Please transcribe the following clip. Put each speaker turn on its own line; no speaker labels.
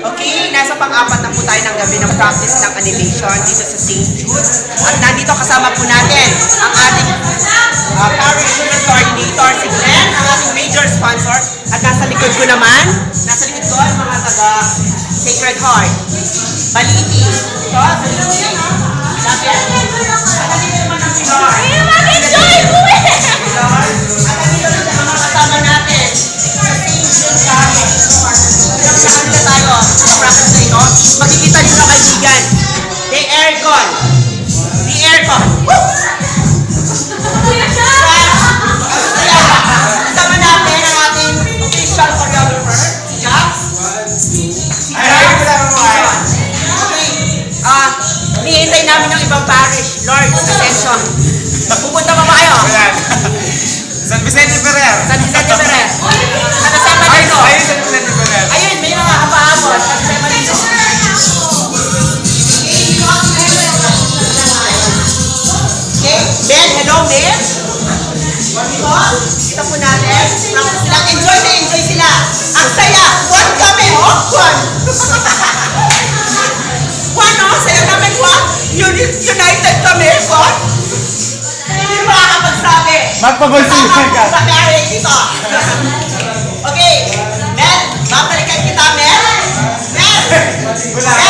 Okay, nasa pang-apat na po tayo ng gabi ng practice ng animation dito sa St. Jude. At nandito kasama po natin ang ating parish student coordinator, si Glenn, ang ating major sponsor. At nasa likod ko naman, nasa likod ko ang mga taga Sacred Heart. Baliti. Ito, Baliti. Sabi, at nandito naman ang Pilar. At nandito ang mga kasama natin sa St. Jude Parish. Saan na tayo sa practice na ito? Makikita nyo na kaibigan. The aircon. The aircon. Kasama natin ang ating official choreographer, si Jax. Nihintay namin yung ibang parish. Lord, attention. Pupunta pa ba kayo?
San Vicente Ferrer.
San Vicente Ferrer. Sa December dito.
Ayun, San Vicente Ferrer.
Ayun, may mga kapahabol. Sa December dito. Okay, Ben, hello, Ben. Kita po natin. Enjoy na enjoy sila. Ang saya. One kami, oh. One. One, oh. Saya namin, one. United kami, one. Hindi makakapagsabi.
Magpabulsihan ka.
Sa pare dito. Okay. Mel, babalikan kita, Mel. Mel.